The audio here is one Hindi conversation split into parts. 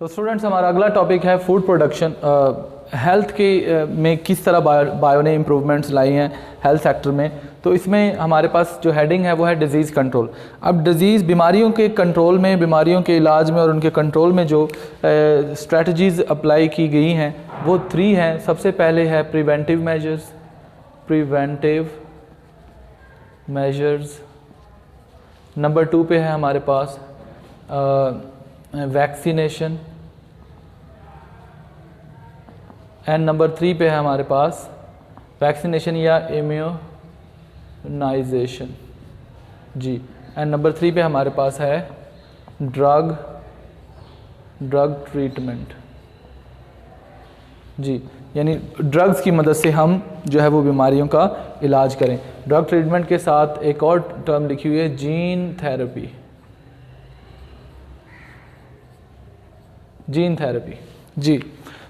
तो स्टूडेंट्स हमारा अगला टॉपिक है फूड प्रोडक्शन। हेल्थ की में किस तरह बायो ने इम्प्रूवमेंट्स लाई हैं हेल्थ सेक्टर में। तो इसमें हमारे पास जो हेडिंग है वो है डिज़ीज़ कंट्रोल। अब डिज़ीज़ बीमारियों के कंट्रोल में, बीमारियों के इलाज में और उनके कंट्रोल में जो स्ट्रेटजीज़ अप्लाई की गई हैं वो 3 हैं। सबसे पहले है प्रिवेंटिव मेजर्स। नंबर 2 पे है हमारे पास वैक्सीनेशन एंड नंबर 3 पे है हमारे पास वैक्सीनेशन या इम्यूनाइजेशन जी। एंड नंबर 3 पे हमारे पास है ड्रग ट्रीटमेंट जी, यानी ड्रग्स की मदद से हम जो है वो बीमारियों का इलाज करें। ड्रग ट्रीटमेंट के साथ एक और टर्म लिखी हुई है जीन थेरेपी जी।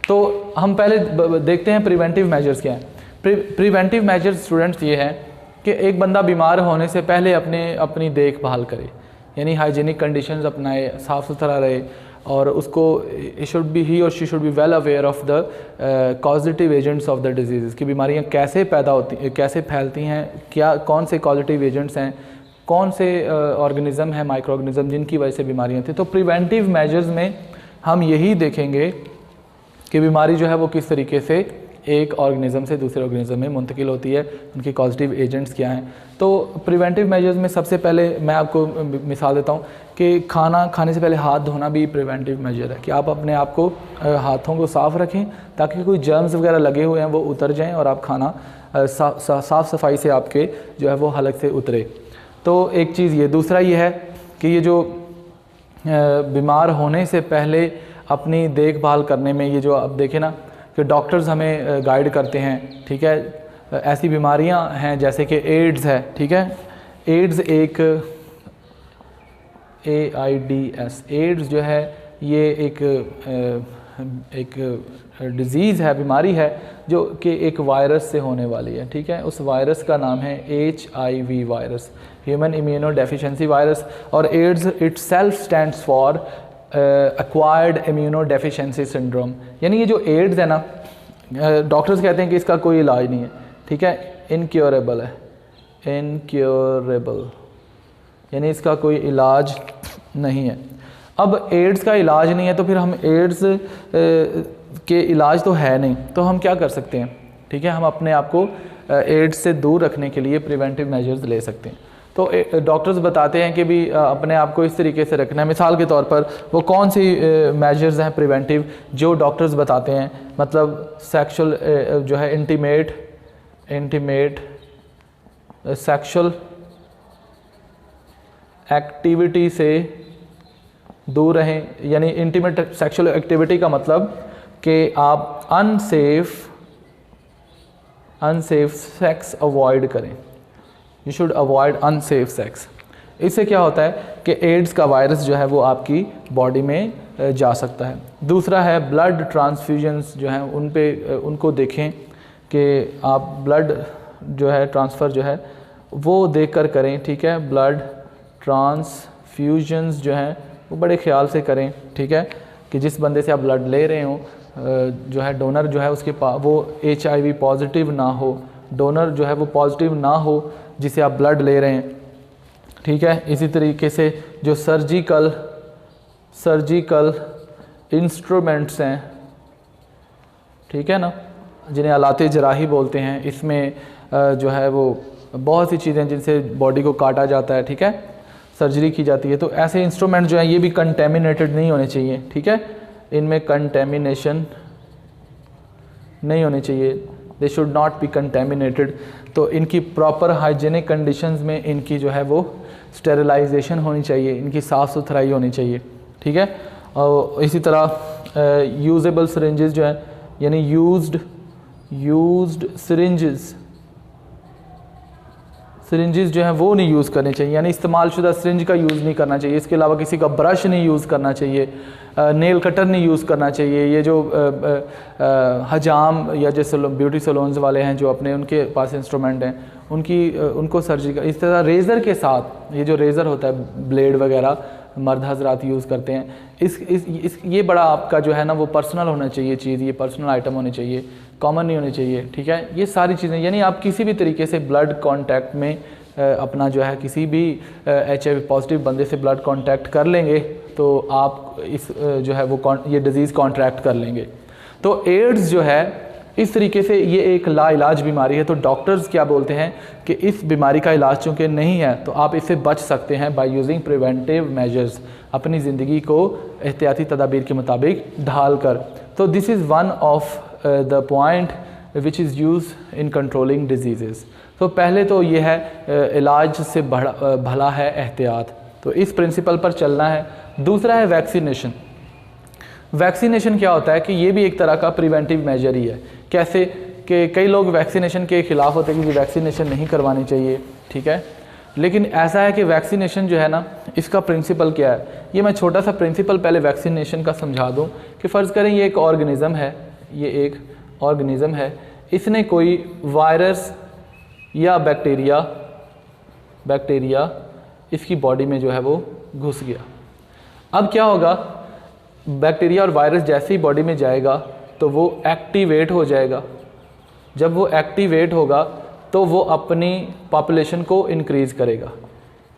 तो हम पहले देखते हैं प्रिवेंटिव मेजर्स क्या हैं। प्रिवेंटिव मेजर्स स्टूडेंट्स ये है कि एक बंदा बीमार होने से पहले अपनी देखभाल करे, यानी हाइजीनिक कंडीशंस अपनाए, साफ़ सुथरा रहे और उसको ही और she should be well aware of the causative agents of the disease कि बीमारियां कैसे पैदा होती हैं, कैसे फैलती हैं, कौन से कॉजेटिव एजेंट्स हैं, कौन से ऑर्गेनिज़म हैं, माइक्रो ऑर्गेनिज़म जिनकी वजह से बीमारियां थी। तो प्रिवेंटिव मेजर्स में हम यही देखेंगे कि बीमारी जो है वो किस तरीके से एक ऑर्गेनिज़म से दूसरे ऑर्गेनिज़म में मुंतकिल होती है, उनके पॉजिटिव एजेंट्स क्या हैं। तो प्रिवेंटिव मेजर्स में सबसे पहले मैं आपको मिसाल देता हूँ कि खाना खाने से पहले हाथ धोना भी प्रिवेंटिव मेजर है कि आप अपने आप को हाथों को साफ़ रखें ताकि कोई जर्म्स वगैरह लगे हुए हैं वो उतर जाएँ और आप खाना साफ़ सफाई से आपके जो है वो हलक से उतरे। तो एक चीज़ ये। दूसरा ये है कि ये जो बीमार होने से पहले अपनी देखभाल करने में ये जो अब देखें ना कि डॉक्टर्स हमें गाइड करते हैं, ठीक है। ऐसी बीमारियां हैं जैसे कि एड्स है, ठीक है। एड्स एक AIDS एड्स जो है ये एक डिज़ीज़ है, बीमारी है जो कि एक वायरस से होने वाली है, ठीक है। उस वायरस का नाम है HIV virus, human immuno deficiency virus. और AIDS itself stands for acquired immuno deficiency syndrome. यानी ये जो एड्स है ना, डॉक्टर्स कहते हैं कि इसका कोई इलाज नहीं है, ठीक है, इनक्योरेबल है, इनक्योरेबल यानी इसका कोई इलाज नहीं है। अब एड्स का इलाज नहीं है तो फिर हम एड्स के इलाज तो है नहीं, तो हम क्या कर सकते हैं, ठीक है। हम अपने आप को एड्स से दूर रखने के लिए प्रिवेंटिव मेजर्स ले सकते हैं। तो डॉक्टर्स बताते हैं कि भी अपने आप को इस तरीके से रखना है। मिसाल के तौर पर वो कौन सी मेजर्स हैं प्रिवेंटिव जो डॉक्टर्स बताते हैं, मतलब सेक्सुअल जो है इंटीमेट सेक्सुअल एक्टिविटी से दूर रहें। यानी इंटीमेट सेक्सुअल एक्टिविटी का मतलब कि आप अनसेफ सेक्स अवॉइड करें। You should avoid unsafe sex. इससे क्या होता है कि एड्स का वायरस जो है वो आपकी बॉडी में जा सकता है। दूसरा है ब्लड ट्रांसफ्यूजन्स जो हैं उनको देखें कि आप ब्लड जो है ट्रांसफ़र जो है वो देख कर करें, ठीक है। ब्लड ट्रांसफ्यूजन्स जो हैं वो बड़े ख्याल से करें, ठीक है, कि जिस बंदे से आप ब्लड ले रहे हो जो है डोनर जो है उसके पास वो HIV पॉजिटिव ना हो, डोनर जो है वो पॉजिटिव ना हो जिसे आप ब्लड ले रहे हैं, ठीक है। इसी तरीके से जो सर्जिकल इंस्ट्रूमेंट्स हैं, ठीक है ना, जिन्हें आलाते जराही बोलते हैं, इसमें जो है वो बहुत सी चीज़ें जिनसे बॉडी को काटा जाता है, ठीक है, सर्जरी की जाती है। तो ऐसे इंस्ट्रूमेंट जो हैं ये भी कंटेमिनेटेड नहीं होने चाहिए, ठीक है, इनमें कंटेमिनेशन नहीं होनी चाहिए, they should not be contaminated. तो इनकी प्रॉपर हाइजीनिक कंडीशंस में इनकी जो है वो स्टेरिलाइजेशन होनी चाहिए, इनकी साफ़ सुथराई होनी चाहिए, ठीक है। और इसी तरह यूजेबल सिरिंजेस जो हैं, यानी यूज्ड सिरिंजेस जो हैं वो नहीं यूज़ करने चाहिए, यानी इस्तेमाल शुदा सिरिंज का यूज़ नहीं करना चाहिए। इसके अलावा किसी का ब्रश नहीं यूज़ करना चाहिए, नेल कटर नहीं यूज़ करना चाहिए। ये जो हजाम या जैसे ब्यूटी सलोन्स वाले हैं जो अपने उनके पास इंस्ट्रूमेंट हैं उनको सर्जिकल, इस तरह रेज़र के साथ, ये जो रेज़र होता है ब्लेड वगैरह मर्द हजरात यूज़ करते हैं। इस ये बड़ा आपका जो है ना वो पर्सनल होना चाहिए चीज़, ये पर्सनल आइटम होनी चाहिए, कॉमन नहीं होनी चाहिए, ठीक है। ये सारी चीज़ें यानी आप किसी भी तरीके से ब्लड कांटेक्ट में अपना जो है किसी भी HIV पॉजिटिव बंदे से ब्लड कांटेक्ट कर लेंगे तो आप इस जो है वो ये डिज़ीज़ कॉन्ट्रैक्ट कर लेंगे। तो एड्स जो है इस तरीके से ये एक लाइलाज बीमारी है। तो डॉक्टर्स क्या बोलते हैं कि इस बीमारी का इलाज चूँकि नहीं है तो आप इससे बच सकते हैं बाय यूजिंग प्रिवेंटिव मेजर्स, अपनी ज़िंदगी को एहतियाती तदाबीर के मुताबिक ढाल कर। तो this is one of the point which is use in controlling disease. तो पहले तो ये है इलाज से भला है एहतियात, तो इस प्रिंसिपल पर चलना है। दूसरा है वैक्सीनेशन। वैक्सीनेशन क्या होता है कि ये भी एक तरह का प्रिवेंटिव मेजर ही है। कैसे कि कई लोग वैक्सीनेशन के ख़िलाफ़ होते हैं कि वैक्सीनेशन नहीं करवानी चाहिए, ठीक है। लेकिन ऐसा है कि वैक्सीनेशन जो है ना इसका प्रिंसिपल क्या है, ये मैं छोटा सा प्रिंसिपल पहले वैक्सीनेशन का समझा दूं कि फ़र्ज़ करें ये एक ऑर्गेनिज़म है, ये एक ऑर्गेनिज़म है, इसने कोई वायरस या बैक्टीरिया इसकी बॉडी में जो है वो घुस गया। अब क्या होगा, बैक्टीरिया और वायरस जैसे ही बॉडी में जाएगा तो वो एक्टिवेट हो जाएगा। जब वो एक्टिवेट होगा तो वो अपनी पॉपुलेशन को इंक्रीज़ करेगा।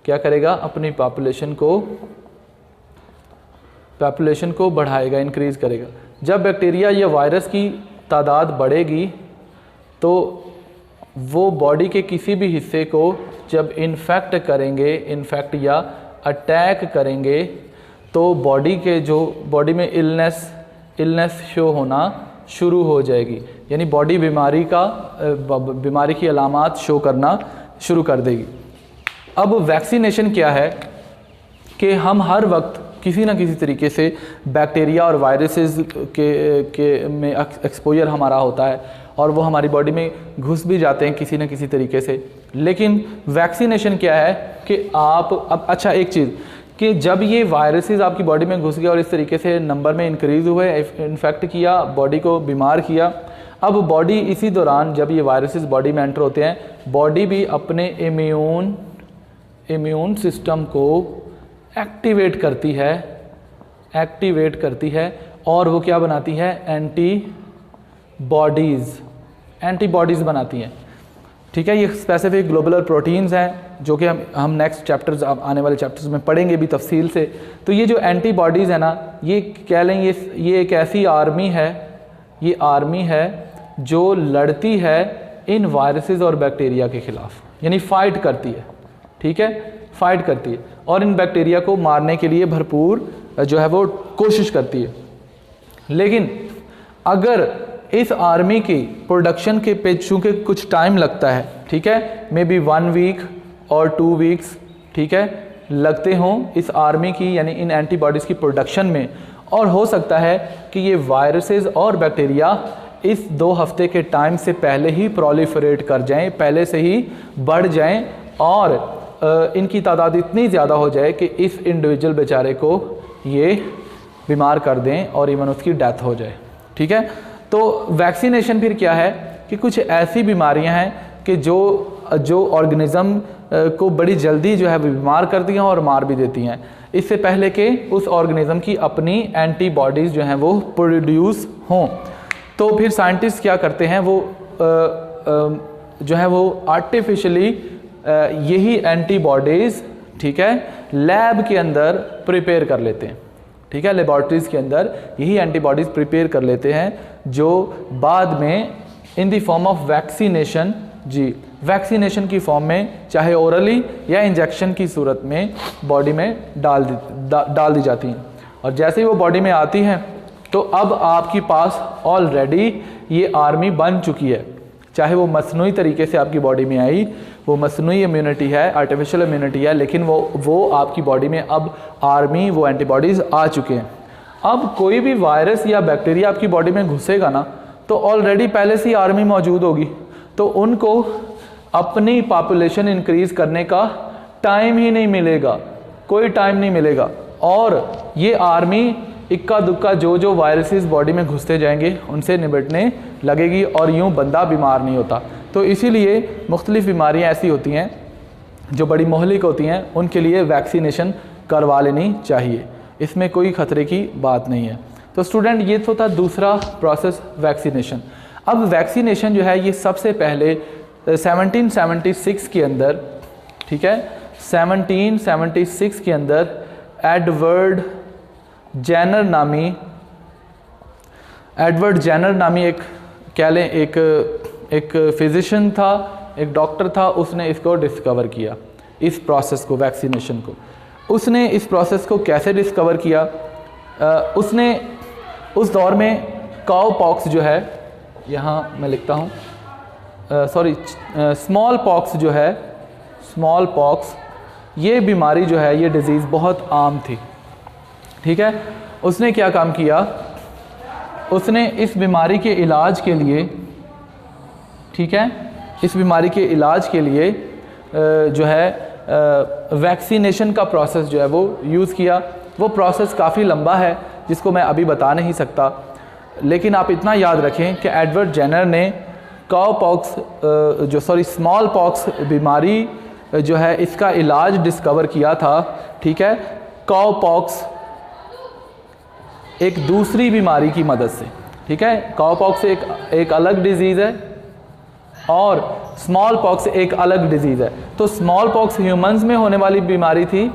क्या करेगा, अपनी पॉपुलेशन को बढ़ाएगा, इंक्रीज़ करेगा। जब बैक्टीरिया या वायरस की तादाद बढ़ेगी तो वो बॉडी के किसी भी हिस्से को जब इन्फेक्ट करेंगे, इन्फेक्ट या अटैक करेंगे तो बॉडी में इलनेस शो होना शुरू हो जाएगी। यानी बॉडी बीमारी की अलामात शो करना शुरू कर देगी। अब वैक्सीनेशन क्या है कि हम हर वक्त किसी ना किसी तरीके से बैक्टीरिया और वायरसेस में एक्सपोजर हमारा होता है और वो हमारी बॉडी में घुस भी जाते हैं किसी ना किसी तरीके से। लेकिन वैक्सीनेशन क्या है कि अब अच्छा एक चीज़ कि जब ये वायरसेस आपकी बॉडी में घुस गए और इस तरीके से नंबर में इंक्रीज़ हुए, इन्फेक्ट किया, बॉडी को बीमार किया, अब बॉडी इसी दौरान जब ये वायरसेस बॉडी में एंटर होते हैं, बॉडी भी अपने इम्यून सिस्टम को एक्टिवेट करती है और वो क्या बनाती है, एंटीबॉडीज़ बनाती हैं, ठीक है। ये स्पेसिफिक ग्लोबुलर प्रोटीन्स हैं जो कि हम नेक्स्ट चैप्टर्स, आने वाले चैप्टर्स में पढ़ेंगे भी तफसील से। तो ये जो एंटीबॉडीज़ है ना, ये कह लें ये एक ऐसी आर्मी है जो लड़ती है इन वायरसेस और बैक्टीरिया के ख़िलाफ़, यानी फ़ाइट करती है, ठीक है, फ़ाइट करती है और इन बैक्टीरिया को मारने के लिए भरपूर जो है वो कोशिश करती है। लेकिन अगर इस आर्मी की प्रोडक्शन के पे चूँकि कुछ टाइम लगता है, ठीक है, मे बी 1 वीक और 2 वीक्स, ठीक है, लगते हों इस आर्मी की यानी इन एंटीबॉडीज़ की प्रोडक्शन में, और हो सकता है कि ये वायरसेस और बैक्टीरिया इस 2 हफ्ते के टाइम से पहले ही प्रोलिफरेट कर जाएं, पहले से ही बढ़ जाएं और इनकी तादाद इतनी ज़्यादा हो जाए कि इस इंडिविजुअल बेचारे को ये बीमार कर दें और इवन उसकी डेथ हो जाए, ठीक है। तो वैक्सीनेशन फिर क्या है कि कुछ ऐसी बीमारियां हैं कि जो ऑर्गेनिज़म को बड़ी जल्दी जो है बीमार करती हैं और मार भी देती हैं, इससे पहले कि उस ऑर्गेनिज़म की अपनी एंटीबॉडीज़ जो हैं वो प्रोड्यूस हों। तो फिर साइंटिस्ट क्या करते हैं, वो जो है वो आर्टिफिशियली यही एंटीबॉडीज़, ठीक है, लैब के अंदर प्रिपेयर कर लेते हैं, ठीक है, लेबॉर्ट्रीज़ के अंदर यही एंटीबॉडीज़ प्रिपेयर कर लेते हैं जो बाद में in the form of vaccination, जी, वैक्सीनेशन की फॉर्म में चाहे ओरली या इंजेक्शन की सूरत में बॉडी में डाल दी जाती हैं। और जैसे ही वो बॉडी में आती हैं तो अब आपके पास ऑलरेडी ये आर्मी बन चुकी है, चाहे वो मसनूई तरीके से आपकी बॉडी में आई, वो मसनूई इम्यूनिटी है, आर्टिफिशियल इम्यूनिटी है, लेकिन वो आपकी बॉडी में अब आर्मी, वो एंटीबॉडीज़ आ चुके हैं। अब कोई भी वायरस या बैक्टीरिया आपकी बॉडी में घुसेगा ना तो ऑलरेडी पहले से ही आर्मी मौजूद होगी, तो उनको अपनी पॉपुलेशन इंक्रीज़ करने का टाइम ही नहीं मिलेगा, कोई टाइम नहीं मिलेगा। और ये आर्मी इक्का दुक्का जो वायरसेस बॉडी में घुसते जाएंगे उनसे निपटने लगेगी और यूं बंदा बीमार नहीं होता। तो इसीलिए मुख्तलिफ़ बीमारियां ऐसी होती हैं जो बड़ी मोहलिक होती हैं, उनके लिए वैक्सीनेशन करवा लेनी चाहिए, इसमें कोई खतरे की बात नहीं है। तो स्टूडेंट ये तो था दूसरा प्रोसेस वैक्सीनेशन। अब वैक्सीनेशन जो है ये सबसे पहले 1776 के अंदर, ठीक है, 1776 के अंदर एडवर्ड जेनर नामी एक कह लें एक फिजिशियन था, एक डॉक्टर था, उसने इसको डिस्कवर किया, इस प्रोसेस को, वैक्सीनेशन को। उसने इस प्रोसेस को कैसे डिस्कवर किया? उसने उस दौर में काउ पॉक्स जो है, यहाँ मैं लिखता हूँ, स्मॉल पॉक्स जो है, स्मॉल पॉक्स, ये बीमारी जो है, ये डिज़ीज़ बहुत आम थी, ठीक है। उसने क्या काम किया? उसने इस बीमारी के इलाज के लिए, ठीक है, इस बीमारी के इलाज के लिए जो है वैक्सीनेशन का प्रोसेस जो है वो यूज़ किया। वो प्रोसेस काफ़ी लंबा है जिसको मैं अभी बता नहीं सकता, लेकिन आप इतना याद रखें कि एडवर्ड जेनर ने काउ पॉक्स स्मॉल पॉक्स बीमारी जो है इसका इलाज डिस्कवर किया था, ठीक है, काउ पॉक्स एक दूसरी बीमारी की मदद से, ठीक है। काउ पॉक्स एक अलग डिजीज़ है और स्मॉल पॉक्स एक अलग डिजीज़ है। तो स्मॉल पॉक्स ह्यूमंस में होने वाली बीमारी थी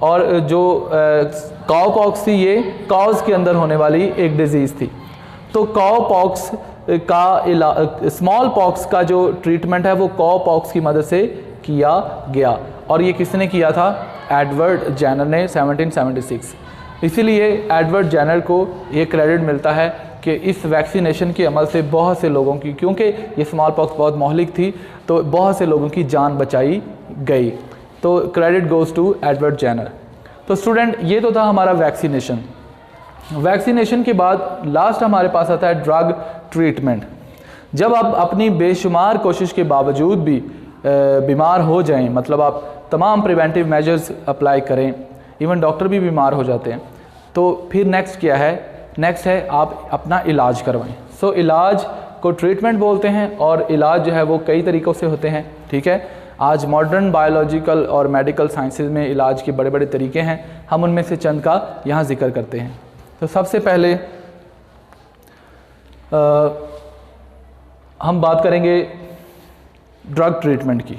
और जो काउ पॉक्स थी ये काउस के अंदर होने वाली एक डिजीज़ थी। तो काउ पॉक्स का स्मॉल पॉक्स का जो ट्रीटमेंट है वो काउ पॉक्स की मदद से किया गया, और ये किसने किया था? एडवर्ड जेनर ने 1776। इसीलिए एडवर्ड जेनर को ये क्रेडिट मिलता है कि इस वैक्सीनेशन के अमल से बहुत से लोगों की, क्योंकि ये स्मॉल पॉक्स बहुत महलिक थी, तो बहुत से लोगों की जान बचाई गई। तो credit goes to Edward Jenner. तो स्टूडेंट ये तो था हमारा वैक्सीनेशन। वैक्सीनेशन के बाद लास्ट हमारे पास आता है ड्रग ट्रीटमेंट। जब आप अपनी बेशुमार कोशिश के बावजूद भी बीमार हो जाएं, मतलब आप तमाम प्रिवेंटिव मेजर्स अप्लाई करें, इवन डॉक्टर भी बीमार हो जाते हैं, तो फिर नेक्स्ट क्या है? नेक्स्ट है आप अपना इलाज करवाएं। सो इलाज को ट्रीटमेंट बोलते हैं, और इलाज जो है वो कई तरीक़ों से होते हैं, ठीक है। आज मॉडर्न बायोलॉजिकल और मेडिकल साइंसेज में इलाज के बड़े बड़े तरीके हैं, हम उनमें से चंद का यहाँ जिक्र करते हैं। तो सबसे पहले हम बात करेंगे ड्रग ट्रीटमेंट की।